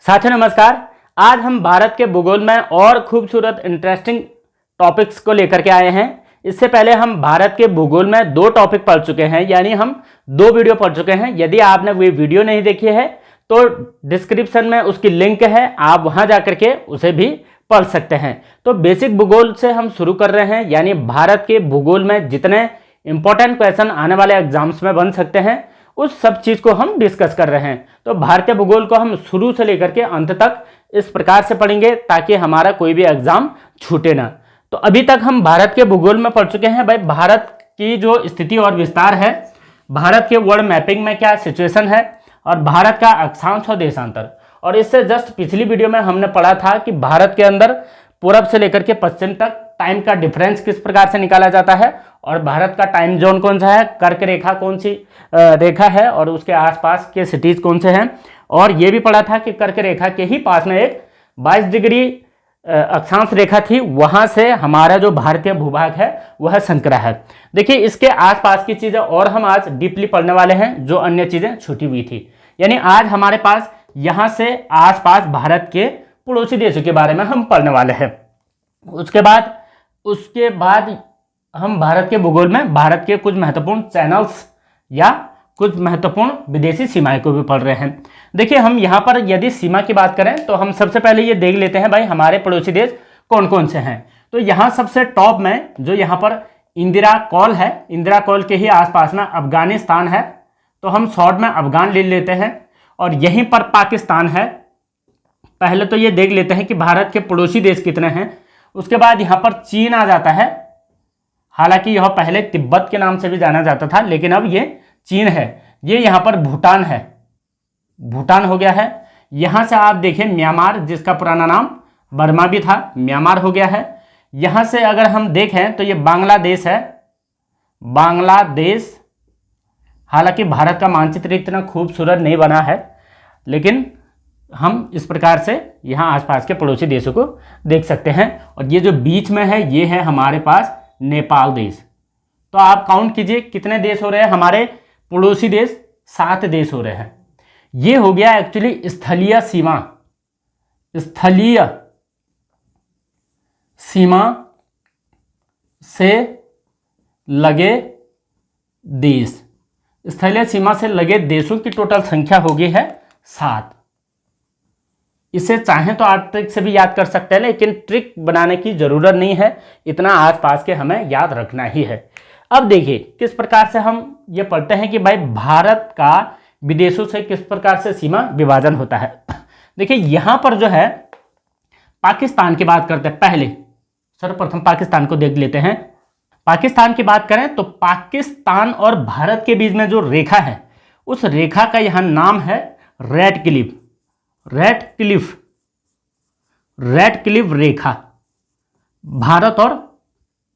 साथियों नमस्कार। आज हम भारत के भूगोल में और खूबसूरत इंटरेस्टिंग टॉपिक्स को लेकर के आए हैं। इससे पहले हम भारत के भूगोल में 2 टॉपिक पढ़ चुके हैं, यानी हम 2 वीडियो पढ़ चुके हैं। यदि आपने वो वीडियो नहीं देखी है तो डिस्क्रिप्शन में उसकी लिंक है, आप वहां जाकर के उसे भी पढ़ सकते हैं। तो बेसिक भूगोल से हम शुरू कर रहे हैं, यानी भारत के भूगोल में जितने इंपॉर्टेंट क्वेश्चन आने वाले एग्जाम्स में बन सकते हैं उस सब चीज को हम डिस्कस कर रहे हैं। तो भारतीय भूगोल को हम शुरू से लेकर के अंत तक इस प्रकार से पढ़ेंगे ताकि हमारा कोई भी एग्जाम छूटे ना। तो अभी तक हम भारत के भूगोल में पढ़ चुके हैं भाई भारत की जो स्थिति और विस्तार है, भारत के वर्ल्ड मैपिंग में क्या सिचुएशन है और भारत का अक्षांश और देशांतर। और इससे जस्ट पिछली वीडियो में हमने पढ़ा था कि भारत के अंदर पूरब से लेकर के पश्चिम तक टाइम का डिफरेंस किस प्रकार से निकाला जाता है और भारत का टाइम जोन कौन सा है, कर्क रेखा कौन सी रेखा है और उसके आसपास के सिटीज कौन से हैं। और ये भी पढ़ा था कि कर्क रेखा के ही पास में एक 22 डिग्री अक्षांश रेखा थी, वहां से हमारा जो भारतीय भूभाग है वह संकरा है। देखिए इसके आसपास की चीजें और हम आज डीपली पढ़ने वाले हैं, जो अन्य चीजें छूटी हुई थी। यानी आज हमारे पास यहां से आसपास भारत के पड़ोसी देशों के बारे में हम पढ़ने वाले हैं। उसके बाद हम भारत के भूगोल में भारत के कुछ महत्वपूर्ण चैनल्स या कुछ महत्वपूर्ण विदेशी सीमाएं को भी पढ़ रहे हैं। देखिए हम यहाँ पर यदि सीमा की बात करें तो हम सबसे पहले ये देख लेते हैं भाई हमारे पड़ोसी देश कौन कौन से हैं। तो यहाँ सबसे टॉप में जो यहाँ पर इंदिरा कॉल है, इंदिरा कॉल के ही आसपास में अफगानिस्तान है, तो हम शॉर्ट में अफगान ले लेते हैं। और यहीं पर पाकिस्तान है। पहले तो ये देख लेते हैं कि भारत के पड़ोसी देश कितने हैं। उसके बाद यहाँ पर चीन आ जाता है, हालांकि यह पहले तिब्बत के नाम से भी जाना जाता था लेकिन अब ये चीन है। ये यहाँ पर भूटान है, भूटान हो गया है। यहाँ से आप देखें म्यांमार, जिसका पुराना नाम बर्मा भी था, म्यांमार हो गया है। यहाँ से अगर हम देखें तो ये बांग्लादेश है, बांग्लादेश। हालांकि भारत का मानचित्र इतना खूबसूरत नहीं बना है लेकिन हम इस प्रकार से यहाँ आसपास के पड़ोसी देशों को देख सकते हैं। और ये जो बीच में है ये है हमारे पास नेपाल देश। तो आप काउंट कीजिए कितने देश हो रहे हैं हमारे पड़ोसी देश, 7 देश हो रहे हैं। ये हो गया एक्चुअली स्थलीय सीमा, स्थलीय सीमा से लगे देश। स्थलीय सीमा से लगे देशों की टोटल संख्या हो गई है 7। इसे चाहें तो आप ट्रिक से भी याद कर सकते हैं लेकिन ट्रिक बनाने की जरूरत नहीं है, इतना आसपास के हमें याद रखना ही है। अब देखिए किस प्रकार से हम ये पढ़ते हैं कि भाई भारत का विदेशों से किस प्रकार से सीमा विभाजन होता है। देखिए यहां पर जो है पाकिस्तान की बात करते हैं। पहले सर्वप्रथम पाकिस्तान को देख लेते हैं। पाकिस्तान की बात करें तो पाकिस्तान और भारत के बीच में जो रेखा है उस रेखा का यहां नाम है Radcliffe. Radcliffe, Radcliffe रेखा भारत और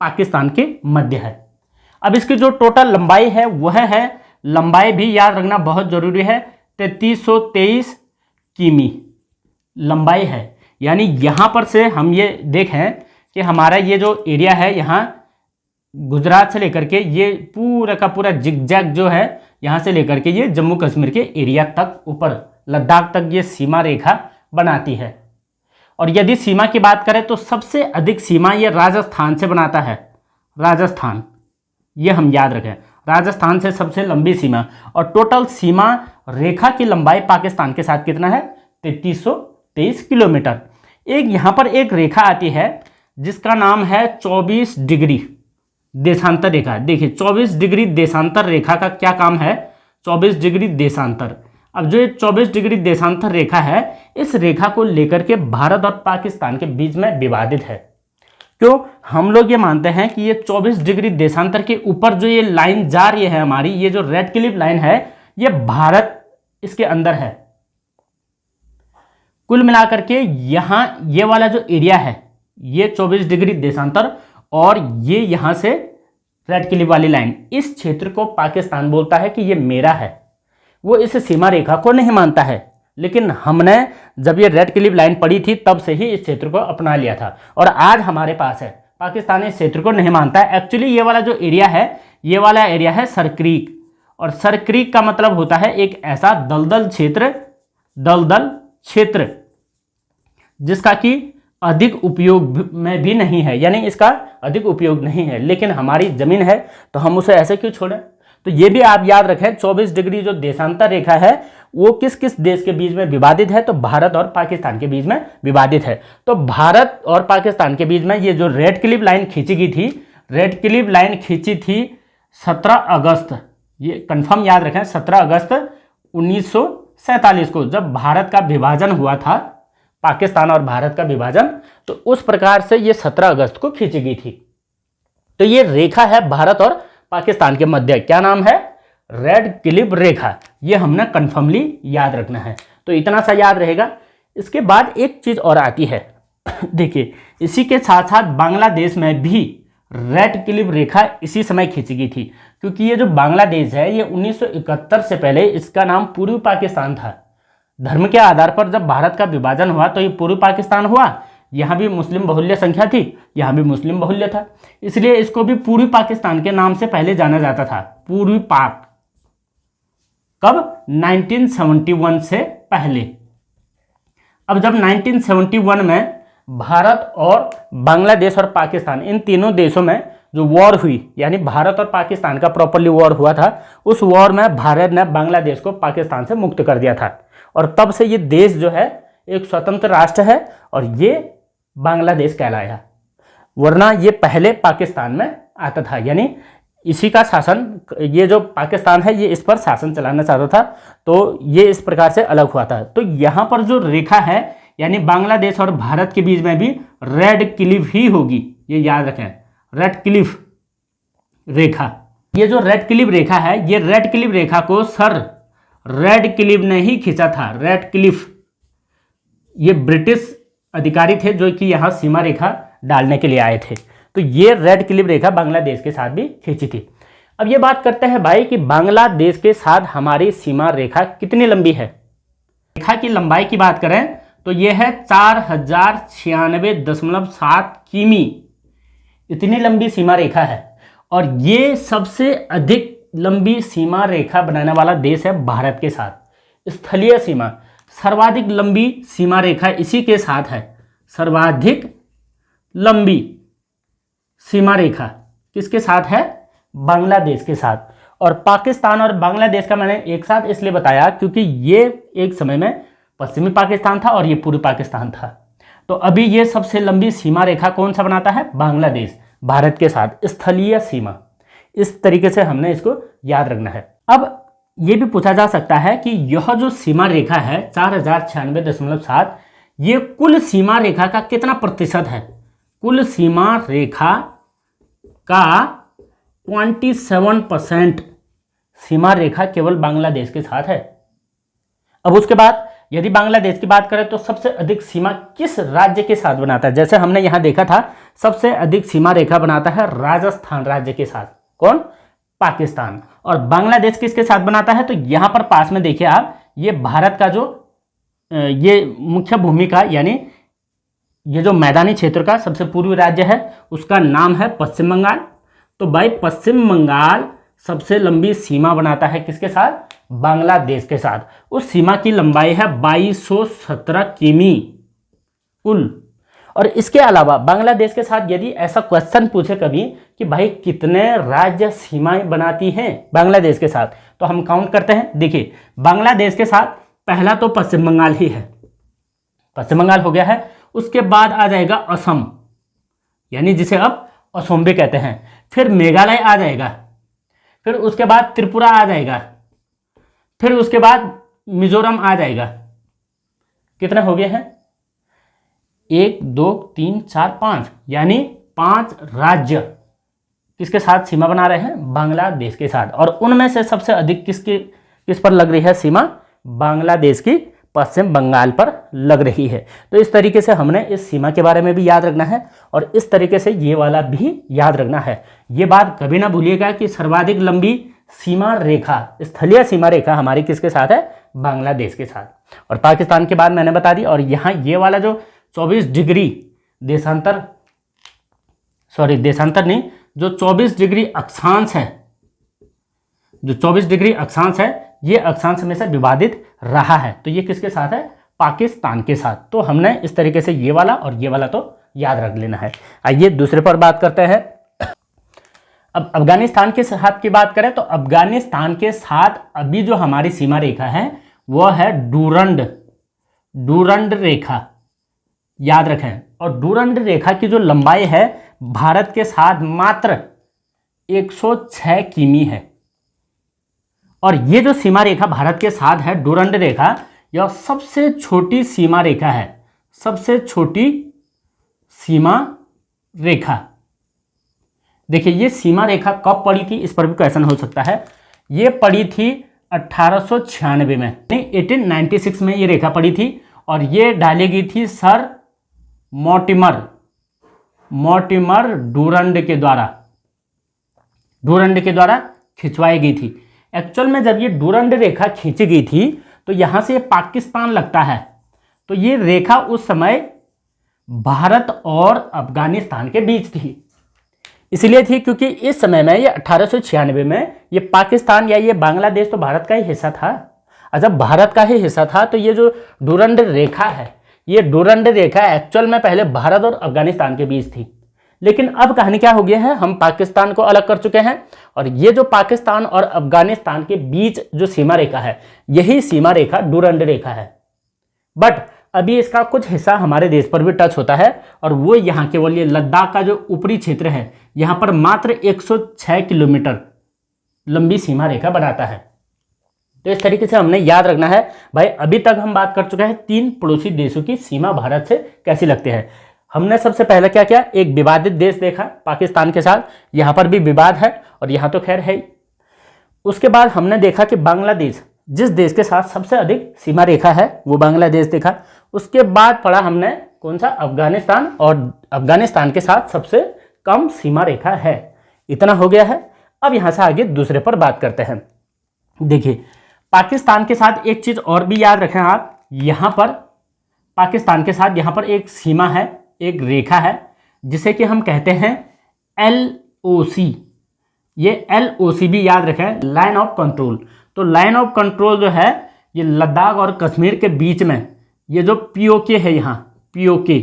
पाकिस्तान के मध्य है। अब इसकी जो टोटल लंबाई है वह है, लंबाई भी याद रखना बहुत जरूरी है, 3323 किमी लंबाई है। यानी यहां पर से हम ये देखें कि हमारा ये जो एरिया है यहाँ गुजरात से लेकर के ये पूरा का पूरा जिगजैग जो है यहाँ से लेकर के ये जम्मू कश्मीर के एरिया तक ऊपर लद्दाख तक ये सीमा रेखा बनाती है। और यदि सीमा की बात करें तो सबसे अधिक सीमा ये राजस्थान से बनाता है। राजस्थान, ये हम याद रखें, राजस्थान से सबसे लंबी सीमा। और टोटल सीमा रेखा की लंबाई पाकिस्तान के साथ कितना है, 3323 किलोमीटर। एक यहाँ पर एक रेखा आती है जिसका नाम है 24 डिग्री देशांतर रेखा। देखिए 24 डिग्री देशांतर रेखा का क्या काम है, 24 डिग्री देशांतर। अब जो ये 24 डिग्री देशांतर रेखा है इस रेखा को लेकर के भारत और पाकिस्तान के बीच में विवादित है। क्यों? हम लोग ये मानते हैं कि ये 24 डिग्री देशांतर के ऊपर जो ये लाइन जा रही है हमारी, ये जो रेड क्लिफ लाइन है ये भारत इसके अंदर है। कुल मिलाकर के यहां ये वाला जो एरिया है ये 24 डिग्री देशांतर और ये यहां से रेड क्लिफ वाली लाइन, इस क्षेत्र को पाकिस्तान बोलता है कि ये मेरा है। वो इस सीमा रेखा को नहीं मानता है लेकिन हमने जब ये रेड क्लिफ लाइन पड़ी थी तब से ही इस क्षेत्र को अपना लिया था और आज हमारे पास है। पाकिस्तान इस क्षेत्र को नहीं मानता है। एक्चुअली ये वाला जो एरिया है ये वाला एरिया है सर क्रीक, और सर क्रीक का मतलब होता है एक ऐसा दलदल क्षेत्र, दलदल क्षेत्र जिसका कि अधिक उपयोग में भी नहीं है, यानी इसका अधिक उपयोग नहीं है, लेकिन हमारी जमीन है तो हम उसे ऐसे क्यों छोड़ें। तो ये भी आप याद रखें, 24 डिग्री जो देशांतर रेखा है वो किस किस देश के बीच में विवादित है, तो भारत और पाकिस्तान के बीच में विवादित है। तो भारत और पाकिस्तान के बीच में ये जो रेड क्लिफ लाइन खींची गई थी, रेड क्लिफ लाइन खींची थी 17 अगस्त, ये कंफर्म याद रखें, 17 अगस्त 1947 को, जब भारत का विभाजन हुआ था, पाकिस्तान और भारत का विभाजन, तो उस प्रकार से ये 17 अगस्त को खींची गई थी। तो ये रेखा है भारत और पाकिस्तान के मध्य, क्या नाम है, रेड क्लिफ रेखा। ये हमने कन्फर्मली याद रखना है, तो इतना सा याद रहेगा। इसके बाद एक चीज और आती है देखिए, इसी के साथ साथ बांग्लादेश में भी रेड क्लिफ रेखा इसी समय खींची गई थी, क्योंकि ये जो बांग्लादेश है ये 1971 से पहले इसका नाम पूर्वी पाकिस्तान था। धर्म के आधार पर जब भारत का विभाजन हुआ तो ये पूर्वी पाकिस्तान हुआ, यहाँ भी मुस्लिम बहुल्य संख्या थी, यहाँ भी मुस्लिम बहुल्य था, इसलिए इसको भी पूर्वी पाकिस्तान के नाम से पहले जाना जाता था, पूर्वी पाक। कब, 1971 से पहले। अब जब 1971 में भारत और बांग्लादेश और पाकिस्तान, इन तीनों देशों में जो वॉर हुई, यानी भारत और पाकिस्तान का प्रॉपरली वॉर हुआ था, उस वॉर में भारत ने बांग्लादेश को पाकिस्तान से मुक्त कर दिया था, और तब से ये देश जो है एक स्वतंत्र राष्ट्र है और ये बांग्लादेश कहलाया, वरना ये पहले पाकिस्तान में आता था, यानी इसी का शासन, ये जो पाकिस्तान है ये इस पर शासन चलाना चाहता था, तो ये इस प्रकार से अलग हुआ था। तो यहाँ पर जो रेखा है, यानी बांग्लादेश और भारत के बीच में भी रेड क्लिफ ही होगी, ये याद रखें, रेड क्लिफ रेखा। ये जो रेड क्लिफ रेखा है, ये रेड क्लिफ रेखा को सर रेड क्लिफ ने ही खींचा था, रेड क्लिफ। ये ब्रिटिश अधिकारी थे जो कि यहाँ सीमा रेखा डालने के लिए आए थे, तो ये रेड क्लिफ रेखा बांग्लादेश के साथ भी खींची थी। अब ये बात करते हैं भाई कि बांग्लादेश के साथ हमारी सीमा रेखा कितनी लंबी है। रेखा की लंबाई की बात करें तो ये है 4096.7 किमी, इतनी लंबी सीमा रेखा है, और ये सबसे अधिक लंबी सीमा रेखा बनाने वाला देश है भारत के साथ। स्थलीय सीमा, सर्वाधिक लंबी सीमा रेखा इसी के साथ है, सर्वाधिक लंबी सीमा रेखा किसके साथ है, बांग्लादेश के साथ। और पाकिस्तान और बांग्लादेश का मैंने एक साथ इसलिए बताया क्योंकि ये एक समय में पश्चिमी पाकिस्तान था और ये पूर्वी पाकिस्तान था। तो अभी ये सबसे लंबी सीमा रेखा कौन सा बनाता है, बांग्लादेश, भारत के साथ स्थलीय सीमा। इस तरीके से हमने इसको याद रखना है। अब ये भी पूछा जा सकता है कि यह जो सीमा रेखा है 4096.7, ये कुल सीमा रेखा का कितना प्रतिशत है। कुल सीमा रेखा का 27% सीमा रेखा केवल बांग्लादेश के साथ है। अब उसके बाद यदि बांग्लादेश की बात करें तो सबसे अधिक सीमा किस राज्य के साथ बनाता है। जैसे हमने यहां देखा था, सबसे अधिक सीमा रेखा बनाता है राजस्थान राज्य के साथ, कौन, पाकिस्तान। और बांग्लादेश किसके साथ बनाता है, तो यहां पर पास में देखिए आप, ये भारत का जो ये मुख्य भूमि का, यानी ये जो मैदानी क्षेत्र का सबसे पूर्वी राज्य है उसका नाम है पश्चिम बंगाल। तो भाई पश्चिम बंगाल सबसे लंबी सीमा बनाता है किसके साथ, बांग्लादेश के साथ। उस सीमा की लंबाई है 2217 किमी कुल। और इसके अलावा बांग्लादेश के साथ यदि ऐसा क्वेश्चन पूछे कभी कि भाई कितने राज्य सीमाएं बनाती हैं बांग्लादेश के साथ, तो हम काउंट करते हैं। देखिए बांग्लादेश के साथ पहला तो पश्चिम बंगाल ही है, पश्चिम बंगाल हो गया है। उसके बाद आ जाएगा असम, यानी जिसे अब असम भी कहते हैं। फिर मेघालय आ जाएगा, फिर उसके बाद त्रिपुरा आ जाएगा, फिर उसके बाद मिजोरम आ जाएगा। कितने हो गए हैं, 1 2 3 4 5, यानी 5 राज्य किसके साथ सीमा बना रहे हैं, बांग्लादेश के साथ। और उनमें से सबसे अधिक किस पर लग रही है सीमा, बांग्लादेश की पश्चिम बंगाल पर लग रही है। तो इस तरीके से हमने इस सीमा के बारे में भी याद रखना है और इस तरीके से ये वाला भी याद रखना है। ये बात कभी ना भूलिएगा कि सर्वाधिक लंबी सीमा रेखा, स्थलीय सीमा रेखा हमारी किसके साथ है, बांग्लादेश के साथ। और पाकिस्तान के बाद मैंने बता दी। और यहाँ ये वाला जो 24 डिग्री देशांतर, सॉरी देशांतर नहीं, जो 24 डिग्री अक्षांश है, जो 24 डिग्री अक्षांश है, ये अक्षांश में से विवादित रहा है। तो ये किसके साथ है, पाकिस्तान के साथ। तो हमने इस तरीके से ये वाला और ये वाला तो याद रख लेना है। आइए दूसरे पर बात करते हैं। अब अफगानिस्तान के साथ की बात करें तो अफगानिस्तान के साथ अभी जो हमारी सीमा रेखा है वो है डूरंड रेखा, याद रखें। और डूरंड रेखा की जो लंबाई है भारत के साथ मात्र 106 किमी है। और ये जो सीमा रेखा भारत के साथ है डूरंड रेखा, यह सबसे छोटी सीमा रेखा है, सबसे छोटी सीमा रेखा। देखिए ये सीमा रेखा कब पड़ी थी, इस पर भी क्वेश्चन हो सकता है। ये पड़ी थी 1896 में, 1896 में ये रेखा पड़ी थी और ये डाली गई थी सर मॉर्टिमर डूरंड के द्वारा खिंचवाई गई थी। एक्चुअल में जब ये डूरंड रेखा खींची गई थी तो यहाँ से पाकिस्तान लगता है। तो ये रेखा उस समय भारत और अफगानिस्तान के बीच थी, इसलिए थी क्योंकि इस समय में ये 1896 में ये पाकिस्तान या ये बांग्लादेश तो भारत का ही हिस्सा था। जब भारत का ही हिस्सा था तो ये जो डूरंड रेखा है, ये डूरंड रेखा एक्चुअल में पहले भारत और अफगानिस्तान के बीच थी। लेकिन अब कहानी क्या हो गया है, हम पाकिस्तान को अलग कर चुके हैं और ये जो पाकिस्तान और अफगानिस्तान के बीच जो सीमा रेखा है यही सीमा रेखा डूरंड रेखा है। बट अभी इसका कुछ हिस्सा हमारे देश पर भी टच होता है और वो यहाँ केवल ये लद्दाख का जो ऊपरी क्षेत्र है यहाँ पर मात्र 106 किलोमीटर लंबी सीमा रेखा बनाता है। तो इस तरीके से हमने याद रखना है भाई। अभी तक हम बात कर चुके हैं 3 पड़ोसी देशों की सीमा भारत से कैसी लगती है। हमने सबसे पहले क्या किया, एक विवादित देश देखा पाकिस्तान के साथ, यहाँ पर भी विवाद है और यहाँ तो खैर है। उसके बाद हमने देखा कि बांग्लादेश, जिस देश के साथ सबसे अधिक सीमा रेखा है वो बांग्लादेश देखा। उसके बाद पढ़ा हमने कौन सा, अफगानिस्तान, और अफगानिस्तान के साथ सबसे कम सीमा रेखा है। इतना हो गया है। अब यहाँ से आगे दूसरे पर बात करते हैं। देखिए पाकिस्तान के साथ एक चीज़ और भी याद रखें आप, यहाँ पर पाकिस्तान के साथ यहाँ पर एक सीमा है, एक रेखा है जिसे कि हम कहते हैं LOC। ये LOC भी याद रखें, लाइन ऑफ कंट्रोल। तो लाइन ऑफ कंट्रोल जो है ये लद्दाख और कश्मीर के बीच में ये जो POK है, यहाँ POK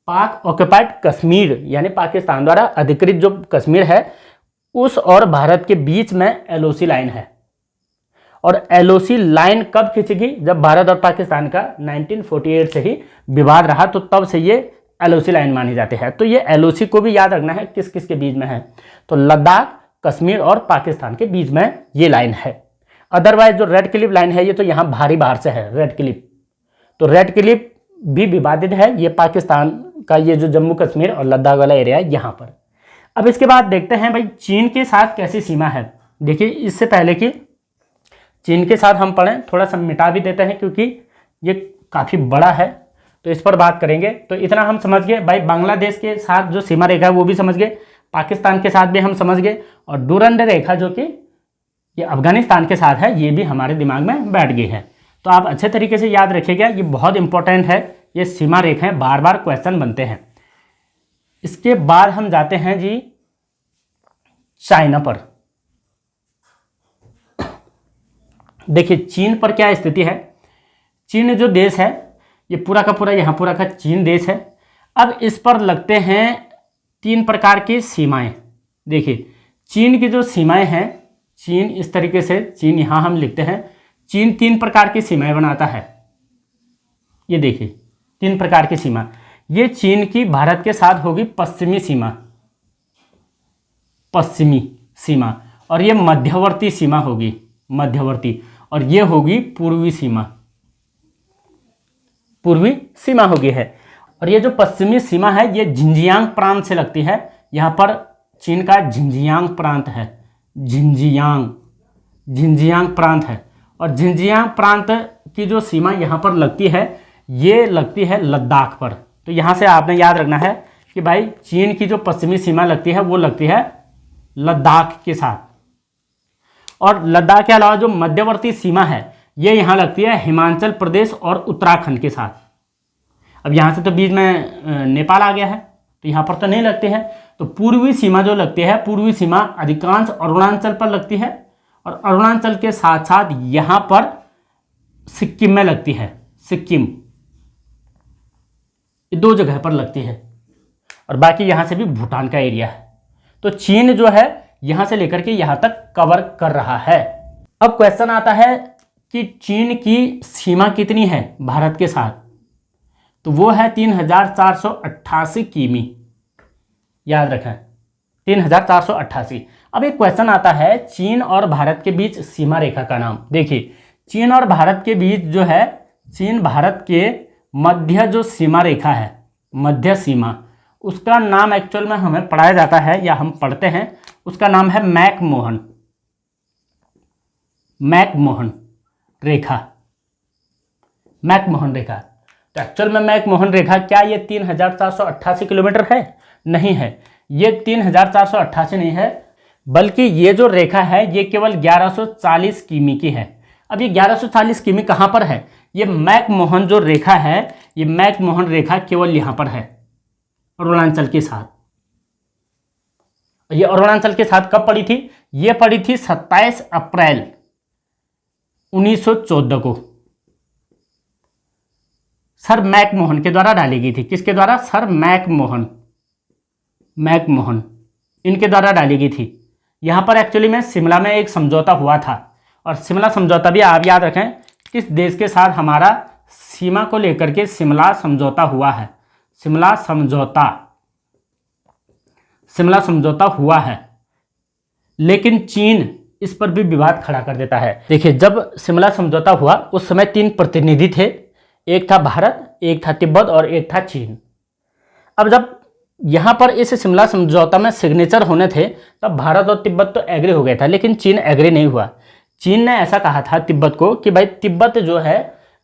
पाक ऑक्युपाइड कश्मीर यानी पाकिस्तान द्वारा अधिकृत जो कश्मीर है उस और भारत के बीच में LOC लाइन है। और LOC लाइन कब खींचेगी, जब भारत और पाकिस्तान का 1948 से ही विवाद रहा तो तब से ये LOC लाइन मानी जाती है। तो ये LOC को भी याद रखना है किस किस के बीच में है, तो लद्दाख, कश्मीर और पाकिस्तान के बीच में ये लाइन है। अदरवाइज जो रेड क्लिफ लाइन है ये तो यहाँ भारी बाहर से है, रेड क्लिफ। तो रेड क्लिफ भी विवादित है, ये पाकिस्तान का ये जो जम्मू कश्मीर और लद्दाख वाला एरिया है यहाँ पर। अब इसके बाद देखते हैं भाई चीन के साथ कैसी सीमा है। देखिए इससे पहले कि चीन के साथ हम पढ़ें, थोड़ा सा मिटा भी देते हैं क्योंकि ये काफ़ी बड़ा है तो इस पर बात करेंगे। तो इतना हम समझ गए भाई, बांग्लादेश के साथ जो सीमा रेखा है वो भी समझ गए, पाकिस्तान के साथ भी हम समझ गए, और डूरंड रेखा जो कि ये अफगानिस्तान के साथ है ये भी हमारे दिमाग में बैठ गई है। तो आप अच्छे तरीके से याद रखिएगा, ये बहुत इंपॉर्टेंट है, ये सीमा रेखाएं बार बार क्वेश्चन बनते हैं। इसके बाद हम जाते हैं जी चाइना पर। देखिए चीन पर क्या स्थिति है। चीन जो देश है ये पूरा का पूरा यहाँ पूरा का चीन देश है। अब इस पर लगते हैं 3 प्रकार की सीमाएं। देखिए चीन की जो सीमाएं हैं, चीन इस तरीके से, चीन यहाँ हम लिखते हैं, चीन 3 प्रकार की सीमाएं बनाता है। ये देखिए 3 प्रकार की सीमा। ये चीन की भारत के साथ होगी पश्चिमी सीमा, और ये मध्यवर्ती सीमा होगी, मध्यवर्ती, और ये होगी पूर्वी सीमा होगी है। और ये जो पश्चिमी सीमा है ये झिंजियांग प्रांत से लगती है। यहाँ पर चीन का झिंजियांग प्रांत है, झिंजियांग प्रांत है, और झिंजियांग प्रांत की जो सीमा यहाँ पर लगती है ये लगती है लद्दाख पर। तो यहाँ से आपने याद रखना है कि भाई चीन की जो पश्चिमी सीमा लगती है वो लगती है लद्दाख के साथ, और लद्दाख के अलावा जो मध्यवर्ती सीमा है ये यहाँ लगती है हिमाचल प्रदेश और उत्तराखंड के साथ। अब यहाँ से तो बीच में नेपाल आ गया है तो यहाँ पर तो नहीं लगती है। तो पूर्वी सीमा जो लगती है, पूर्वी सीमा अधिकांश अरुणाचल पर लगती है, और अरुणाचल के साथ साथ यहाँ पर सिक्किम में लगती है, सिक्किम, ये 2 जगह पर लगती है और बाकी यहाँ से भी भूटान का एरिया है। तो चीन जो है यहाँ से लेकर के यहाँ तक कवर कर रहा है। अब क्वेश्चन आता है कि चीन की सीमा कितनी है भारत के साथ, तो वो है 3488 किमी, याद रखें 3488। अब एक क्वेश्चन आता है चीन और भारत के बीच सीमा रेखा का नाम। देखिए चीन और भारत के बीच जो है, चीन भारत के मध्य जो सीमा रेखा है, मध्य सीमा, उसका नाम एक्चुअल में हमें पढ़ाया जाता है या हम पढ़ते हैं, उसका नाम है मैकमोहन, मैकमोहन रेखा, मैकमोहन रेखा। तो एक्चुअल में मैकमोहन रेखा क्या ये 3488 किलोमीटर है? नहीं है, ये 3488 नहीं है, बल्कि ये जो रेखा है ये केवल 1140 किमी की है। अब ये 1140 किमी कहाँ पर है? ये मैकमोहन जो रेखा है, ये मैकमोहन रेखा केवल यहाँ पर है, अरुणाचल के साथ। ये अरुणाचल के साथ कब पड़ी थी? ये पड़ी थी 27 अप्रैल 1914 को सर मैकमोहन के द्वारा डाली गई थी। किसके द्वारा? सर मैकमोहन, मैकमोहन इनके द्वारा डाली गई थी। यहाँ पर एक्चुअली में शिमला में एक समझौता हुआ था, और शिमला समझौता भी आप याद रखें किस देश के साथ हमारा सीमा को लेकर के शिमला समझौता हुआ है। शिमला समझौता, शिमला समझौता हुआ है, लेकिन चीन इस पर भी विवाद खड़ा कर देता है। देखिए जब शिमला समझौता हुआ उस समय 3 प्रतिनिधि थे, एक था भारत, एक था तिब्बत और एक था चीन। अब जब यहाँ पर इस शिमला समझौता में सिग्नेचर होने थे तब भारत और तिब्बत तो एग्री हो गया था, लेकिन चीन एग्री नहीं हुआ। चीन ने ऐसा कहा था तिब्बत को कि भाई तिब्बत जो है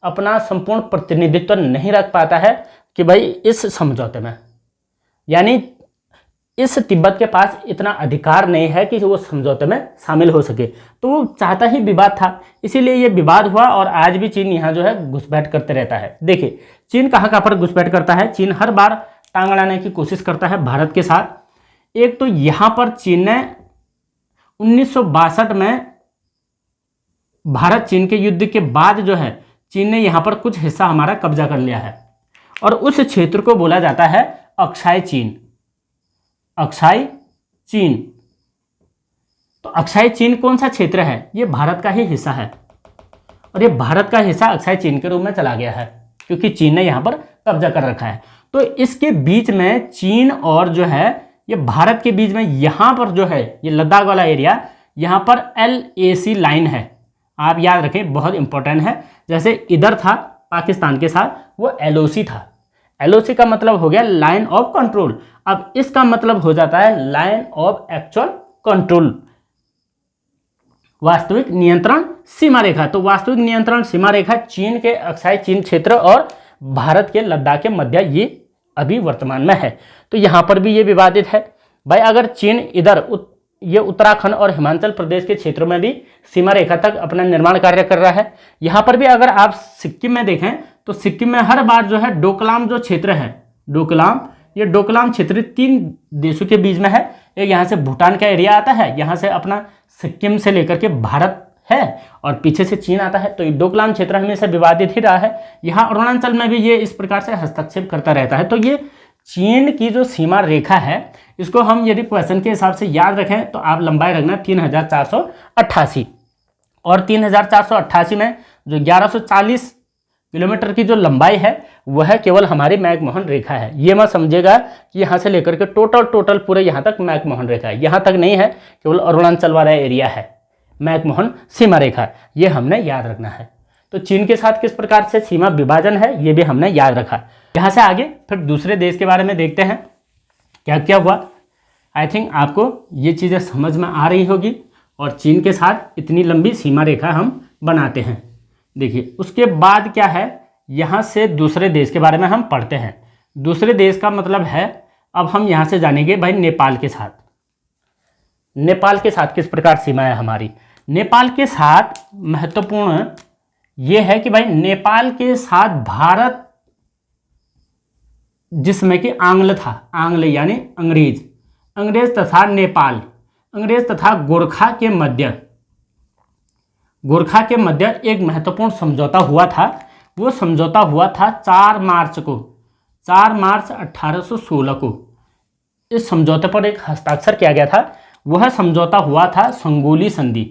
अपना संपूर्ण प्रतिनिधित्व नहीं रख पाता है कि भाई इस समझौते में, यानी इस तिब्बत के पास इतना अधिकार नहीं है कि वो समझौते में शामिल हो सके। तो वो चाहता ही विवाद था, इसीलिए ये विवाद हुआ और आज भी चीन यहाँ जो है घुसपैठ करते रहता है। देखिए चीन कहाँ कहाँ पर घुसपैठ करता है? चीन हर बार टांग अड़ाने की कोशिश करता है भारत के साथ। एक तो यहाँ पर चीन ने 1962 में भारत चीन के युद्ध के बाद जो है चीन ने यहाँ पर कुछ हिस्सा हमारा कब्जा कर लिया है, और उस क्षेत्र को बोला जाता है अक्साई चीन, अक्साई चीन। तो अक्साई चीन कौन सा क्षेत्र है? ये भारत का ही हिस्सा है, और ये भारत का हिस्सा अक्साई चीन के रूप में चला गया है क्योंकि चीन ने यहाँ पर कब्जा कर रखा है। तो इसके बीच में चीन और जो है ये भारत के बीच में यहाँ पर जो है ये लद्दाख वाला एरिया, यहाँ पर LAC लाइन है, आप याद रखें बहुत इंपॉर्टेंट है। जैसे इधर था पाकिस्तान के साथ वो LOC था, LOC का मतलब हो गया लाइन ऑफ कंट्रोल। अब इसका मतलब हो जाता है लाइन ऑफ एक्चुअल कंट्रोल, वास्तविक नियंत्रण सीमा रेखा। तो वास्तविक नियंत्रण सीमा रेखा चीन के अक्साई चीन क्षेत्र और भारत के लद्दाख के मध्य ये अभी वर्तमान में है। तो यहाँ पर भी ये विवादित है भाई, अगर चीन इधर ये उत्तराखंड और हिमाचल प्रदेश के क्षेत्रों में भी सीमा रेखा तक अपना निर्माण कार्य कर रहा है। यहाँ पर भी अगर आप सिक्किम में देखें तो सिक्किम में हर बार जो है डोकलाम जो क्षेत्र है, डोकलाम, ये डोकलाम क्षेत्र 3 देशों के बीच में है। एक यहाँ से भूटान का एरिया आता है, यहाँ से अपना सिक्किम से लेकर के भारत है और पीछे से चीन आता है। तो ये डोकलाम क्षेत्र हमेशा विवादित ही रहा है। यहाँ अरुणाचल में भी ये इस प्रकार से हस्तक्षेप करता रहता है। तो ये चीन की जो सीमा रेखा है इसको हम यदि क्वेश्चन के हिसाब से याद रखें तो आप लंबाई रखना 3488, और 3488 में जो 1140 किलोमीटर की जो लंबाई है वह केवल हमारी मैकमोहन रेखा है। ये मत समझिएगा कि यहाँ से लेकर के टोटल पूरे यहाँ तक मैकमोहन रेखा है, यहाँ तक नहीं है, केवल अरुणाचल वाला एरिया है मैकमोहन सीमा रेखा, ये हमने याद रखना है। तो चीन के साथ किस प्रकार से सीमा विभाजन है ये भी हमने याद रखा। यहाँ से आगे फिर दूसरे देश के बारे में देखते हैं क्या क्या हुआ। आई थिंक आपको ये चीज़ें समझ में आ रही होगी, और चीन के साथ इतनी लंबी सीमा रेखा हम बनाते हैं। देखिए उसके बाद क्या है, यहाँ से दूसरे देश के बारे में हम पढ़ते हैं। दूसरे देश का मतलब है अब हम यहाँ से जानेंगे भाई नेपाल के साथ। नेपाल के साथ किस प्रकार सीमा है हमारी। नेपाल के साथ महत्वपूर्ण ये है कि भाई नेपाल के साथ भारत, जिसमें कि आंग्ल था, आंग्ल यानी अंग्रेज तथा नेपाल, अंग्रेज तथा गोरखा के मध्य एक महत्वपूर्ण समझौता हुआ था। वो समझौता हुआ था 4 मार्च को, 4 मार्च 1816 को। इस समझौते पर एक हस्ताक्षर किया गया था। वह समझौता हुआ था संगोली संधि,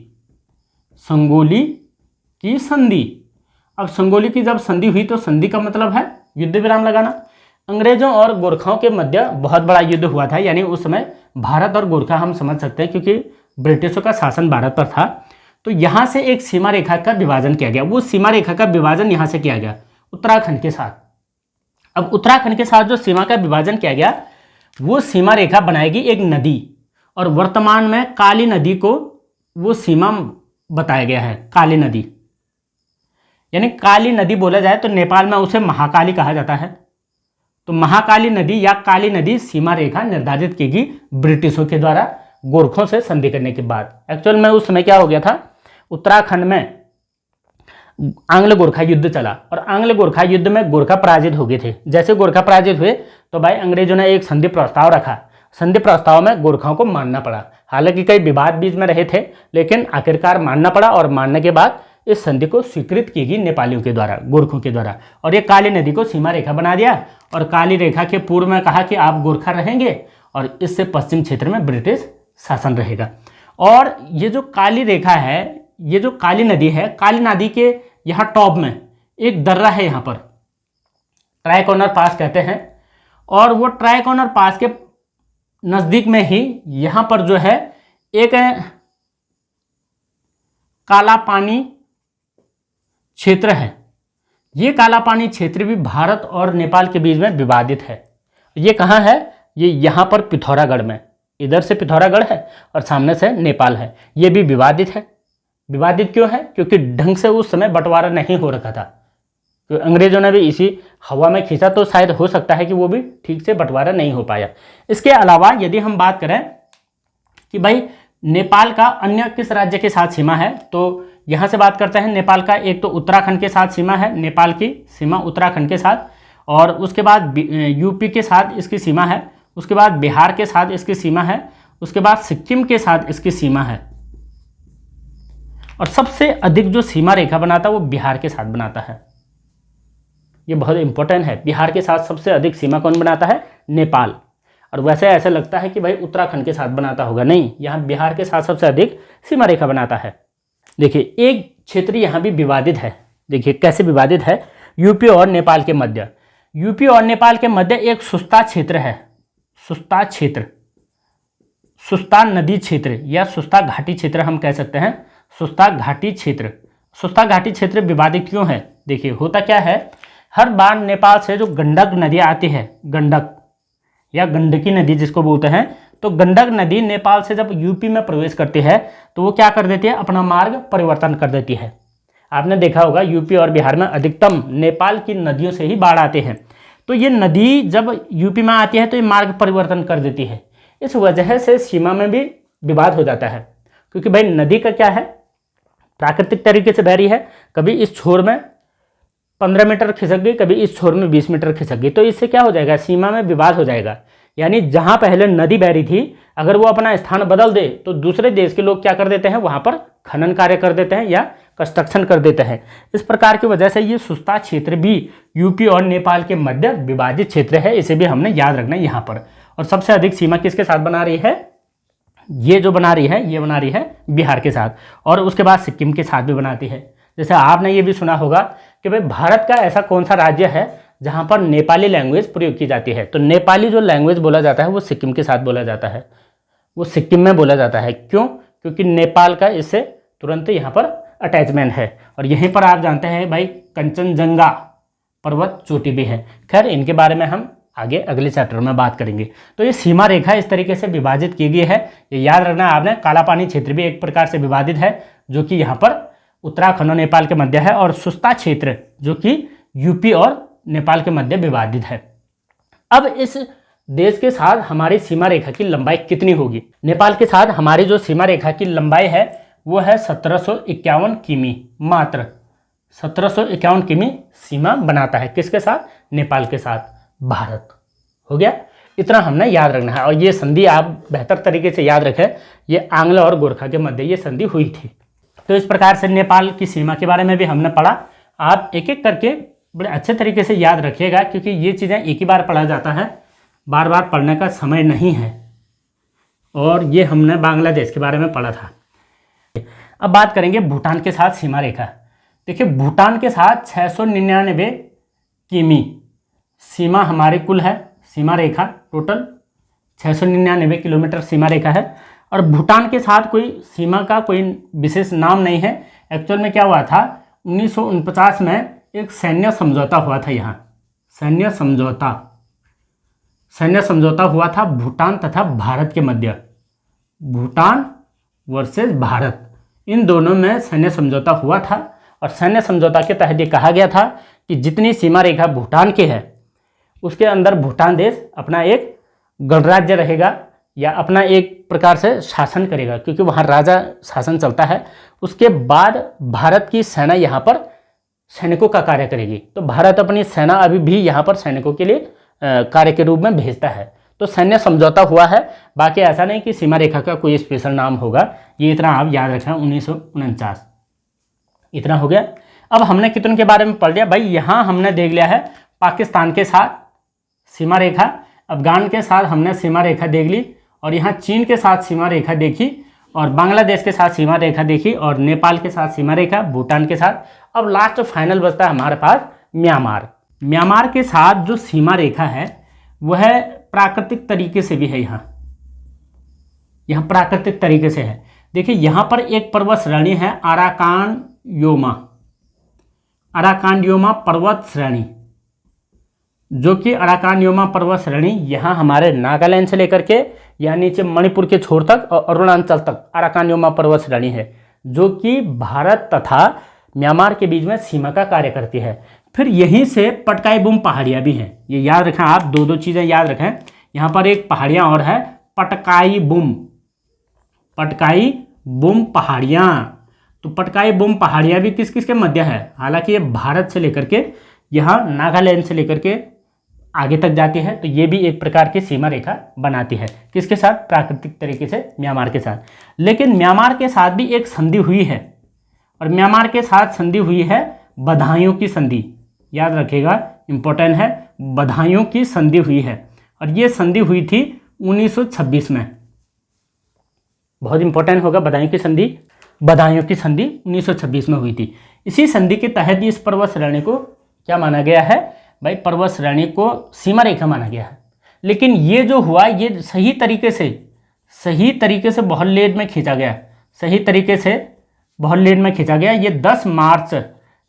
संगोली की संधि। अब संगोली की जब संधि हुई तो संधि का मतलब है युद्ध विराम लगाना। अंग्रेजों और गोरखाओं के मध्य बहुत बड़ा युद्ध हुआ था, यानी उस समय भारत और गोरखा हम समझ सकते हैं क्योंकि ब्रिटिशों का शासन भारत पर था। तो यहाँ से एक सीमा रेखा का विभाजन किया गया। वो सीमा रेखा का विभाजन यहाँ से किया गया उत्तराखंड के साथ। अब उत्तराखंड के साथ जो सीमा का विभाजन किया गया, वो सीमा रेखा बनाएगी एक नदी, और वर्तमान में काली नदी को वो सीमा बताया गया है। काली नदी यानी काली नदी बोला जाए तो नेपाल में उसे महाकाली कहा जाता है। तो महाकाली नदी या काली नदी सीमा रेखा निर्धारित की गई ब्रिटिशों के द्वारा गोरखों से संधि करने के बाद। एक्चुअल में उस समय क्या हो गया था, उत्तराखंड में आंग्ल गोरखा युद्ध चला, और आंग्ल गोरखा युद्ध में गोरखा पराजित हो गए थे। जैसे गोरखा पराजित हुए तो भाई अंग्रेजों ने एक संधि प्रस्ताव रखा। संधि प्रस्ताव में गोरखाओं को मानना पड़ा। हालांकि कई विवाद बीच में रहे थे, लेकिन आखिरकार मानना पड़ा, और मानने के बाद इस संधि को स्वीकृत की गई नेपालियों के द्वारा, गोरखों के द्वारा। और ये काली नदी को सीमा रेखा बना दिया, और काली रेखा के पूर्व में कहा कि आप गोरखा रहेंगे और इससे पश्चिम क्षेत्र में ब्रिटिश शासन रहेगा। और ये जो काली रेखा है, ये जो काली नदी है, काली नदी के यहाँ टॉप में एक दर्रा है, यहाँ पर ट्राई कॉर्नर पास कहते हैं। और वो ट्राई कॉर्नर पास के नज़दीक में ही यहाँ पर जो है एक काला पानी क्षेत्र है। ये काला पानी क्षेत्र भी भारत और नेपाल के बीच में विवादित है। ये कहाँ है, ये यहाँ पर पिथौरागढ़ में। इधर से पिथौरागढ़ है और सामने से नेपाल है। ये भी विवादित है। विवादित क्यों है, क्योंकि ढंग से उस समय बंटवारा नहीं हो रखा था। तो अंग्रेजों ने भी इसी हवा में खींचा, तो शायद हो सकता है कि वो भी ठीक से बंटवारा नहीं हो पाया। इसके अलावा यदि हम बात करें कि भाई नेपाल का अन्य किस राज्य के साथ सीमा है, तो यहाँ से बात करते हैं। नेपाल का एक तो उत्तराखंड के साथ सीमा है, नेपाल की सीमा उत्तराखंड के साथ, और उसके बाद यूपी के साथ इसकी सीमा है, उसके बाद बिहार के साथ इसकी सीमा है, उसके बाद सिक्किम के साथ इसकी सीमा है, और सबसे अधिक जो सीमा रेखा बनाता है वो बिहार के साथ बनाता है। ये बहुत इंपॉर्टेंट है। बिहार के साथ सबसे अधिक सीमा कौन बनाता है, नेपाल। और वैसे ऐसा लगता है कि भाई उत्तराखंड के साथ बनाता होगा, नहीं, यहाँ बिहार के साथ सबसे अधिक सीमा रेखा बनाता है। देखिए एक क्षेत्र यहाँ भी विवादित है। देखिए कैसे विवादित है, यूपी और नेपाल के मध्य। यूपी और नेपाल के मध्य एक सुस्ता क्षेत्र है, सुस्ता क्षेत्र, सुस्ता नदी क्षेत्र या सुस्ता घाटी क्षेत्र हम कह सकते हैं। सुस्ता घाटी क्षेत्र, सुस्ता घाटी क्षेत्र विवादित क्यों है? देखिए होता क्या है, हर बार नेपाल से जो गंडक नदी आती है, गंडक या गंडकी नदी जिसको बोलते हैं, तो गंडक नदी नेपाल से जब यूपी में प्रवेश करती है तो वो क्या कर देती है, अपना मार्ग परिवर्तन कर देती है। आपने देखा होगा यूपी और बिहार में अधिकतम नेपाल की नदियों से ही बाढ़ आते हैं। तो ये नदी जब यूपी में आती है तो ये मार्ग परिवर्तन कर देती है। इस वजह से सीमा में भी विवाद हो जाता है, क्योंकि भाई नदी का क्या है, प्राकृतिक तरीके से बह रही है। कभी इस छोर में 15 मीटर खिसक गई, कभी इस छोर में 20 मीटर खिसक गई, तो इससे क्या हो जाएगा, सीमा में विवाद हो जाएगा। यानी जहां पहले नदी बह रही थी, अगर वो अपना स्थान बदल दे तो दूसरे देश के लोग क्या कर देते हैं, वहां पर खनन कार्य कर देते हैं या कंस्ट्रक्शन कर देते हैं। इस प्रकार की वजह से ये सुस्ता क्षेत्र भी यूपी और नेपाल के मध्य विभाजित क्षेत्र है। इसे भी हमने याद रखना है यहाँ पर। और सबसे अधिक सीमा किसके साथ बना रही है, ये जो बना रही है, ये बना रही है बिहार के साथ, और उसके बाद सिक्किम के साथ भी बनाती है। जैसे आपने ये भी सुना होगा कि भाई भारत का ऐसा कौन सा राज्य है जहाँ पर नेपाली लैंग्वेज प्रयोग की जाती है, तो नेपाली जो लैंग्वेज बोला जाता है वो सिक्किम के साथ बोला जाता है, वो सिक्किम में बोला जाता है। क्यों? क्योंकि नेपाल का इससे तुरंत यहाँ पर अटैचमेंट है। और यहीं पर आप जानते हैं भाई कंचनजंगा पर्वत चोटी भी है। खैर इनके बारे में हम आगे अगले चैप्टर में बात करेंगे। तो ये सीमा रेखा इस तरीके से विभाजित की गई है, ये याद रखना है आपने। काला पानी क्षेत्र भी एक प्रकार से विवादित है, जो कि यहाँ पर उत्तराखंड और नेपाल के मध्य है, और सुस्ता क्षेत्र जो कि यूपी और नेपाल के मध्य विवादित है। अब इस देश के साथ हमारी सीमा रेखा की लंबाई कितनी होगी? नेपाल के साथ हमारी जो सीमा रेखा की लंबाई है वो है 1751 किमी, मात्र 1751 किमी सीमा बनाता है। किसके साथ? नेपाल के साथ भारत। हो गया, इतना हमने याद रखना है। और ये संधि आप बेहतर तरीके से याद रखें, ये आंग्ल और गोरखा के मध्य ये संधि हुई थी। तो इस प्रकार से नेपाल की सीमा के बारे में भी हमने पढ़ा। आप एक एक करके बड़े अच्छे तरीके से याद रखिएगा, क्योंकि ये चीज़ें एक ही बार पढ़ा जाता है, बार बार पढ़ने का समय नहीं है। और ये हमने बांग्लादेश के बारे में पढ़ा था। अब बात करेंगे भूटान के साथ सीमा रेखा। देखिए भूटान के साथ 699 किमी सीमा हमारे कुल है, सीमा रेखा टोटल 699 किलोमीटर सीमा रेखा है। और भूटान के साथ कोई सीमा का कोई विशेष नाम नहीं है। एक्चुअल में क्या हुआ था, 1949 में एक सैन्य समझौता हुआ था यहाँ, सैन्य समझौता हुआ था भूटान तथा भारत के मध्य। भूटान वर्सेस भारत, इन दोनों में सैन्य समझौता हुआ था। और सैन्य समझौता के तहत ये कहा गया था कि जितनी सीमा रेखा भूटान की है उसके अंदर भूटान देश अपना एक गणराज्य रहेगा या अपना एक प्रकार से शासन करेगा, क्योंकि वहाँ राजा शासन चलता है। उसके बाद भारत की सेना यहाँ पर सैनिकों का कार्य करेगी। तो भारत अपनी सेना अभी भी यहाँ पर सैनिकों के लिए कार्य के रूप में भेजता है। तो सैन्य समझौता हुआ है, बाकी ऐसा नहीं कि सीमा रेखा का कोई स्पेशल नाम होगा। ये इतना आप याद रखें, 1949 इतना हो गया। अब हमने कितनों के बारे में पढ़ लिया भाई। यहाँ हमने देख लिया है पाकिस्तान के साथ सीमा रेखा, अफगान के साथ हमने सीमा रेखा देख ली, और यहाँ चीन के साथ सीमा रेखा देखी, और बांग्लादेश के साथ सीमा रेखा देखी, और नेपाल के साथ सीमा रेखा, भूटान के साथ। अब लास्ट फाइनल बचता है हमारे पास म्यांमार। म्यांमार के साथ जो सीमा रेखा है वह प्राकृतिक तरीके से भी है। यहाँ प्राकृतिक तरीके से है। देखिए यहाँ पर एक पर्वत श्रेणी है अराकान योमा पर्वत श्रेणी, जो कि अराकान योमा पर्वत श्रेणी यहाँ हमारे नागालैंड से लेकर के या नीचे मणिपुर के छोर तक और अरुणाचल तक अराकान योमा पर्वत श्रेणी है, जो कि भारत तथा म्यांमार के बीच में सीमा का कार्य करती है। फिर यहीं से पटकाई बुम पहाड़ियाँ भी हैं, ये याद रखें आप, दो चीज़ें याद रखें। यहाँ पर एक पहाड़ियाँ और है पटकाई बुम पहाड़ियाँ। तो पटकाई बुम पहाड़ियाँ भी किस किस के मध्य है, हालांकि ये भारत से लेकर के यहाँ नागालैंड से लेकर के आगे तक जाती है। तो ये भी एक प्रकार की सीमा रेखा बनाती है, किसके साथ, प्राकृतिक तरीके से म्यांमार के साथ। लेकिन म्यांमार के साथ भी एक संधि हुई है, और म्यांमार के साथ संधि हुई है बधाइयों की संधि, याद रखिएगा, इंपॉर्टेंट है, बधाइयों की संधि हुई है। और ये संधि हुई थी 1926 में, बहुत इंपॉर्टेंट होगा, बधाइयों की संधि 1926 में हुई थी। इसी संधि के तहत इस पर्वत श्रेणी को क्या माना गया है भाई, पर्वत श्रेणी को सीमा रेखा माना गया है। लेकिन ये जो हुआ ये सही तरीके से बहुत लेट में खींचा गया, ये 10 मार्च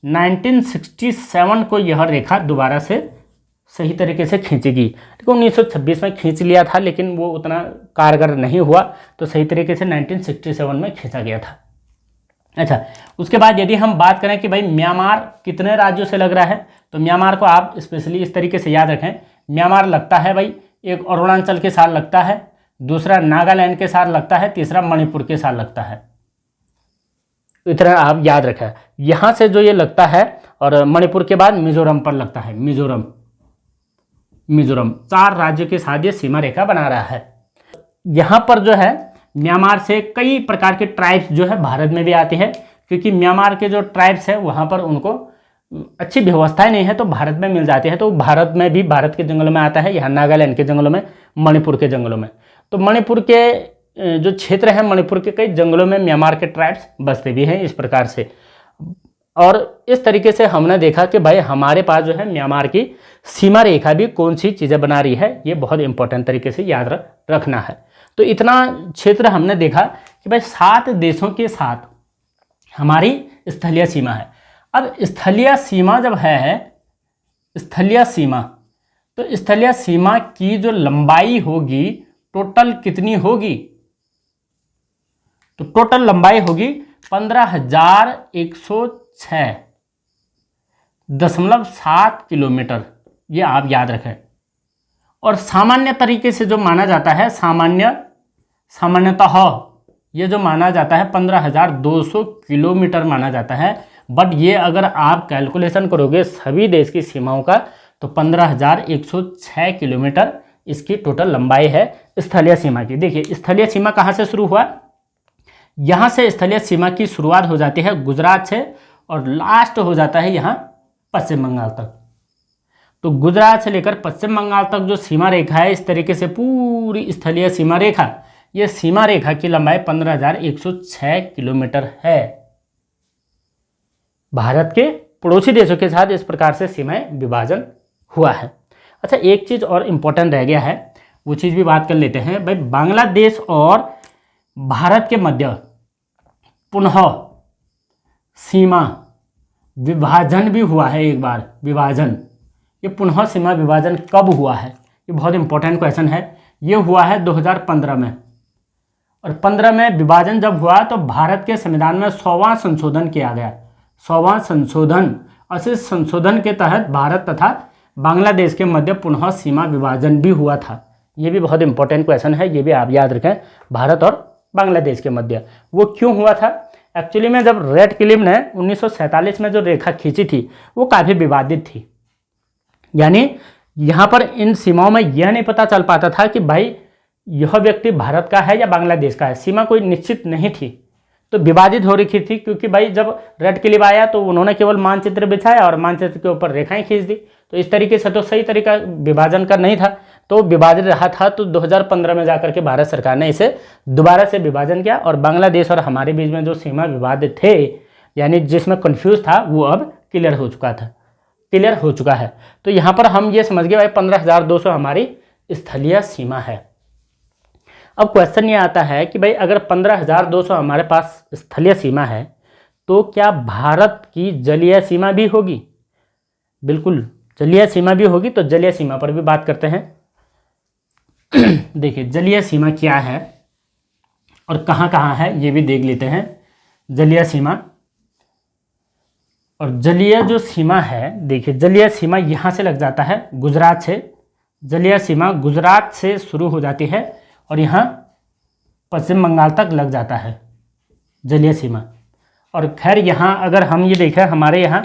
1967 को यह रेखा दोबारा से सही तरीके से खींचेगी। देखो 1926 में खींच लिया था, लेकिन वो उतना कारगर नहीं हुआ, तो सही तरीके से 1967 में खींचा गया था। अच्छा, उसके बाद यदि हम बात करें कि भाई म्यांमार कितने राज्यों से लग रहा है, तो म्यांमार को आप स्पेशली इस तरीके से याद रखें। म्यांमार लगता है भाई, एक अरुणाचल के साथ लगता है, दूसरा नागालैंड के साथ लगता है, तीसरा मणिपुर के साथ लगता है। इतना आप याद रखें। यहाँ से जो ये लगता है, और मणिपुर के बाद मिजोरम पर लगता है, मिजोरम 4 राज्यों के साथ ये सीमा रेखा बना रहा है। यहाँ पर जो है म्यांमार से कई प्रकार के ट्राइब्स जो है भारत में भी आती है, क्योंकि म्यांमार के जो ट्राइब्स है वहाँ पर उनको अच्छी व्यवस्थाएं नहीं है, तो भारत में मिल जाती है। तो भारत में भी, भारत के जंगलों में आता है, यहाँ नागालैंड के जंगलों में, मणिपुर के जंगलों में। तो मणिपुर के जो क्षेत्र है, मणिपुर के कई जंगलों में म्यांमार के ट्राइब्स बसते भी हैं इस प्रकार से। और इस तरीके से हमने देखा कि भाई हमारे पास जो है म्यांमार की सीमा रेखा भी कौन सी चीज़ें बना रही है, ये बहुत इंपॉर्टेंट तरीके से याद रखना है। तो इतना क्षेत्र हमने देखा कि भाई 7 देशों के साथ हमारी स्थलीय सीमा है। अब स्थलीय सीमा जब है, स्थलीय सीमा, तो स्थलीय सीमा की जो लंबाई होगी टोटल कितनी होगी, तो टोटल लंबाई होगी 15,106.7 किलोमीटर, ये आप याद रखें। और सामान्य तरीके से जो माना जाता है, सामान्यतः ये जो माना जाता है 15,200 किलोमीटर माना जाता है। बट ये अगर आप कैलकुलेशन करोगे सभी देश की सीमाओं का, तो 15,106 किलोमीटर इसकी टोटल लंबाई है स्थलीय सीमा की। देखिए स्थलीय सीमा कहाँ से शुरू हुआ, यहाँ से स्थलीय सीमा की शुरुआत हो जाती है गुजरात से, और लास्ट हो जाता है यहाँ पश्चिम बंगाल तक। तो गुजरात से लेकर पश्चिम बंगाल तक जो सीमा रेखा है, इस तरीके से पूरी स्थलीय सीमा रेखा, ये सीमा रेखा की लंबाई 15,106 किलोमीटर है। भारत के पड़ोसी देशों के साथ इस प्रकार से सीमाएं विभाजन हुआ है। अच्छा, एक चीज़ और इम्पोर्टेंट रह गया है, वो चीज़ भी बात कर लेते हैं भाई। बांग्लादेश और भारत के मध्य पुनः सीमा विभाजन भी हुआ है एक बार। विभाजन, ये पुनः सीमा विभाजन कब हुआ है, ये बहुत इंपॉर्टेंट क्वेश्चन है। ये हुआ है 2015 में, और 15 में विभाजन जब हुआ तो भारत के संविधान में 100वां संशोधन किया गया। 100वां संशोधन, और इस संशोधन के तहत भारत तथा बांग्लादेश के मध्य पुनः सीमा विभाजन भी हुआ था। ये भी बहुत इंपॉर्टेंट क्वेश्चन है, ये भी आप याद रखें। भारत और बांग्लादेश के मध्य वो क्यों हुआ था? एक्चुअली में जब रेड क्लिफ ने 1947 में जो रेखा खींची थी वो काफ़ी विवादित थी। यानी यहाँ पर इन सीमाओं में यह नहीं पता चल पाता था कि भाई यह व्यक्ति भारत का है या बांग्लादेश का है। सीमा कोई निश्चित नहीं थी, तो विवादित हो रही थी, क्योंकि भाई जब रेड क्लिफ आया तो उन्होंने केवल मानचित्र बिछाया और मानचित्र के ऊपर रेखाएं खींच दी। तो इस तरीके से तो सही तरीका विभाजन का नहीं था, तो विवादित रहा था। तो 2015 में जाकर के भारत सरकार ने इसे दोबारा से विभाजन किया, और बांग्लादेश और हमारे बीच में जो सीमा विवाद थे, यानी जिसमें कन्फ्यूज था, वो अब क्लियर हो चुका है। तो यहाँ पर हम ये समझ गए भाई 15,200 हमारी स्थलीय सीमा है। अब क्वेश्चन ये आता है कि भाई अगर 15,200 हमारे पास स्थलीय सीमा है तो क्या भारत की जलीय सीमा भी होगी? बिल्कुल, जलीय सीमा भी होगी। तो जलीय सीमा पर भी बात करते हैं। देखिए जलीय सीमा क्या है और कहाँ कहाँ है, ये भी देख लेते हैं। जलीय सीमा, और जलीय जो सीमा है, देखिए जलीय सीमा यहाँ से लग जाता है गुजरात से। जलीय सीमा गुजरात से शुरू हो जाती है और यहाँ पश्चिम बंगाल तक लग जाता है जलीय सीमा। और खैर यहाँ अगर हम ये देखें, हमारे यहाँ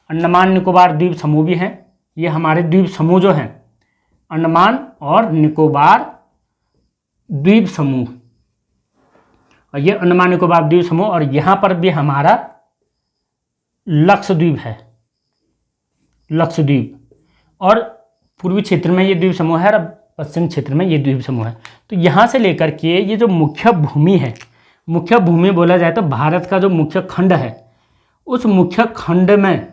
अंडमान निकोबार द्वीप समूह भी हैं। ये हमारे द्वीप समूह जो हैं, अंडमान और निकोबार द्वीप समूह, और ये अंडमान निकोबार द्वीप समूह, और यहाँ पर भी हमारा लक्षद्वीप है, लक्षद्वीप। और पूर्वी क्षेत्र में ये द्वीप समूह है और पश्चिम क्षेत्र में ये द्वीप समूह है। तो यहाँ से लेकर के ये जो मुख्य भूमि है, मुख्य भूमि बोला जाए तो भारत का जो मुख्य खंड है, उस मुख्य खंड में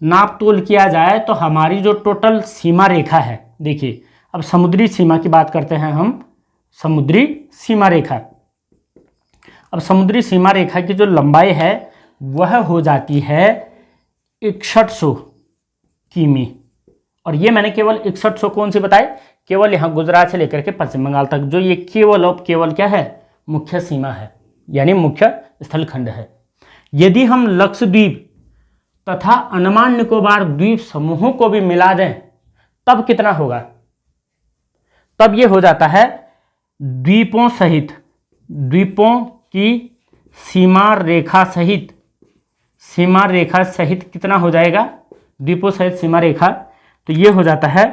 नाप तोल किया जाए तो हमारी जो टोटल सीमा रेखा है, देखिए अब समुद्री सीमा की बात करते हैं हम। समुद्री सीमा रेखा, अब समुद्री सीमा रेखा की जो लंबाई है वह हो जाती है 6100 किमी। और ये मैंने केवल 6100 कौन सी बताई? केवल यहाँ गुजरात से लेकर के पश्चिम बंगाल तक, जो ये केवल और केवल क्या है? मुख्य सीमा है, यानी मुख्य स्थल खंड है। यदि हम लक्षद्वीप तथा अंडमान निकोबार द्वीप समूहों को भी मिला दें तब कितना होगा? तब ये हो जाता है द्वीपों सहित, द्वीपों की सीमा रेखा सहित, सीमा रेखा सहित कितना हो जाएगा? द्वीपों सहित सीमा रेखा, तो ये हो जाता है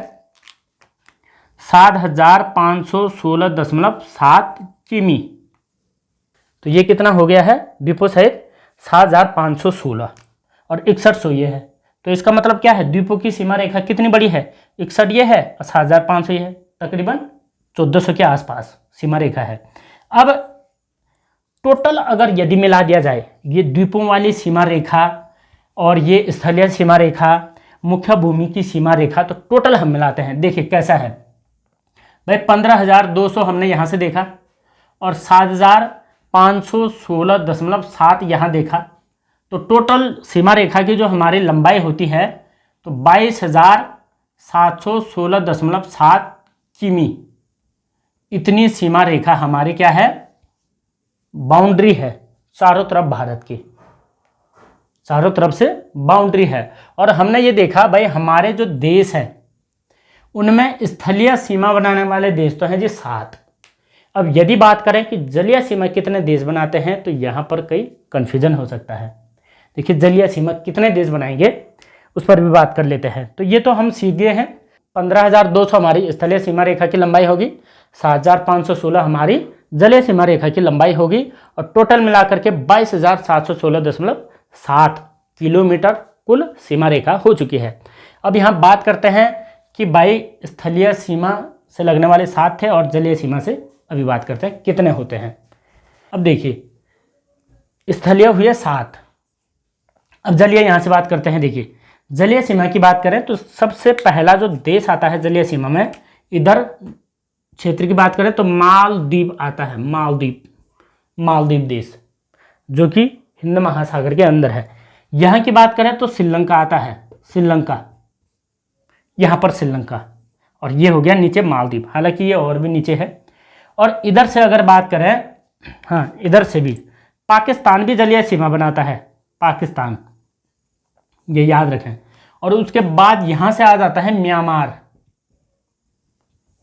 7,516.7 किमी। तो ये कितना हो गया है? द्वीपों सहित 7,516 और 6100 ये है। तो इसका मतलब क्या है? द्वीपों की सीमा रेखा कितनी बड़ी है? 61 ये है और 7,500 ये है, तकरीबन 1400 के आसपास सीमा रेखा है। अब टोटल अगर यदि मिला दिया जाए ये द्वीपों वाली सीमा रेखा और ये स्थलीय सीमा रेखा, मुख्य भूमि की सीमा रेखा, तो टोटल हम मिलाते हैं। देखिए कैसा है भाई, 15,200 हमने यहाँ से देखा और 7,516.7 यहाँ देखा। तो टोटल सीमा रेखा की जो हमारी लंबाई होती है तो 22,716.7 किमी। इतनी सीमा रेखा हमारी क्या है? बाउंड्री है चारों तरफ, भारत की चारों तरफ से बाउंड्री है। और हमने ये देखा भाई हमारे जो देश हैं उनमें स्थलीय सीमा बनाने वाले देश तो हैं जी 7। अब यदि बात करें कि जलीय सीमा कितने देश बनाते हैं तो यहाँ पर कई कन्फ्यूजन हो सकता है। देखिए जलीय सीमा कितने देश बनाएंगे उस पर भी बात कर लेते हैं। तो ये तो हम सीख गए हैं, 15,200 हमारी स्थलीय सीमा रेखा की लंबाई होगी, 7,516 हमारी जलीय सीमा रेखा की लंबाई होगी, और टोटल मिलाकर के 22,716.7 किलोमीटर कुल सीमा रेखा हो चुकी है। अब यहाँ बात करते हैं कि भाई स्थलीय सीमा से लगने वाले 7 थे और जलीय सीमा से अभी बात करते हैं कितने होते हैं। अब देखिए स्थलीय हुए 7, अब जलीय यहाँ से बात करते हैं। देखिए जलीय सीमा की बात करें तो सबसे पहला जो देश आता है जलीय सीमा में, इधर क्षेत्र की बात करें तो मालदीव आता है, मालदीव देश जो कि हिंद महासागर के अंदर है। यहाँ की बात करें तो श्रीलंका आता है, श्रीलंका, यहाँ पर श्रीलंका, और ये हो गया नीचे मालदीव, हालांकि ये और भी नीचे है। और इधर से अगर बात करें, हाँ इधर से भी पाकिस्तान भी जलीय सीमा बनाता है, पाकिस्तान, ये याद रखें। और उसके बाद यहाँ से आ जाता है म्यांमार,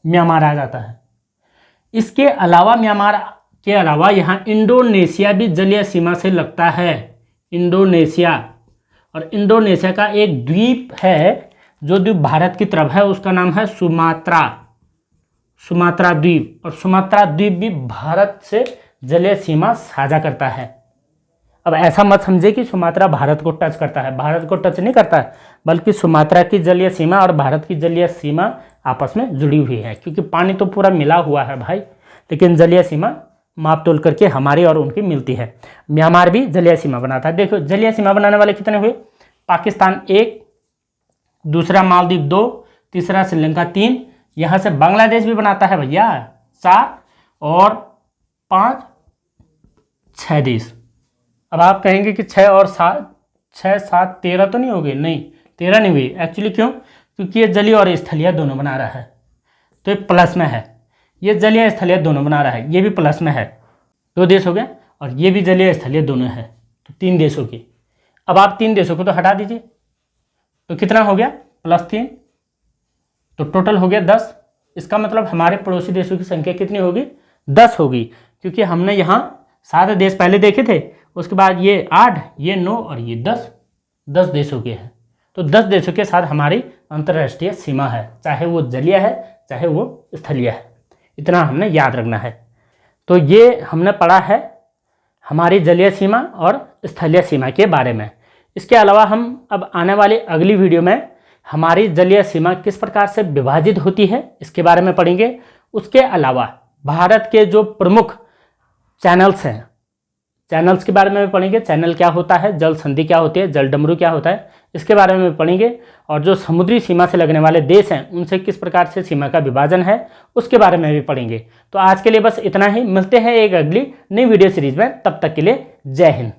म्यांमार आ जाता है। इसके अलावा म्यांमार के अलावा यहाँ इंडोनेशिया भी जलीय सीमा से लगता है, इंडोनेशिया। और इंडोनेशिया का एक द्वीप है जो द्वीप भारत की तरफ है, उसका नाम है सुमात्रा, सुमात्रा द्वीप। और सुमात्रा द्वीप भी भारत से जलीय सीमा साझा करता है। अब ऐसा मत समझे कि सुमात्रा भारत को टच करता है, भारत को टच नहीं करता है, बल्कि सुमात्रा की जलीय सीमा और भारत की जलीय सीमा आपस में जुड़ी हुई है, क्योंकि पानी तो पूरा मिला हुआ है भाई, लेकिन जलीय सीमा माप तोल करके हमारी और उनकी मिलती है। म्यांमार भी जलीय सीमा बनाता है। देखो जलीय सीमा बनाने वाले कितने हुए, पाकिस्तान 1, दूसरा मालदीव 2, तीसरा श्रीलंका 3, यहाँ से बांग्लादेश भी बनाता है भैया 4, और 5, 6 देश। अब आप कहेंगे कि 6 और 7, 6, 7, 13 तो नहीं हो गए, नहीं 13 नहीं हुई एक्चुअली। क्यों? क्योंकि ये जलीय और स्थलीय दोनों बना रहा है, तो ये प्लस में है। ये जलीय स्थलीय दोनों बना रहा है, ये भी प्लस में है, 2 देश हो गए, और ये भी जलीय स्थलीय दोनों है, तो 3 देश हो गए। अब आप 3 देशों को तो हटा दीजिए, तो कितना हो गया, +3, तो टोटल हो गया 10। इसका मतलब हमारे पड़ोसी देशों की संख्या कितनी होगी, 10 होगी, क्योंकि हमने यहाँ 7 देश पहले देखे थे, उसके बाद ये 8, ये 9 और ये 10 देश हो गए हैं। तो 10 देशों के साथ हमारी अंतर्राष्ट्रीय सीमा है, चाहे वो जलीय है चाहे वो स्थलीय है, इतना हमने याद रखना है। तो ये हमने पढ़ा है हमारी जलीय सीमा और स्थलीय सीमा के बारे में। इसके अलावा हम अब आने वाली अगली वीडियो में हमारी जलीय सीमा किस प्रकार से विभाजित होती है इसके बारे में पढ़ेंगे। उसके अलावा भारत के जो प्रमुख चैनल्स हैं, चैनल्स के बारे में भी पढ़ेंगे, चैनल क्या होता है, जल संधि क्या होती है, जल डमरू क्या होता है, इसके बारे में भी पढ़ेंगे। और जो समुद्री सीमा से लगने वाले देश हैं उनसे किस प्रकार से सीमा का विभाजन है उसके बारे में भी पढ़ेंगे। तो आज के लिए बस इतना ही, मिलते हैं एक अगली नई वीडियो सीरीज में, तब तक के लिए जय हिंद।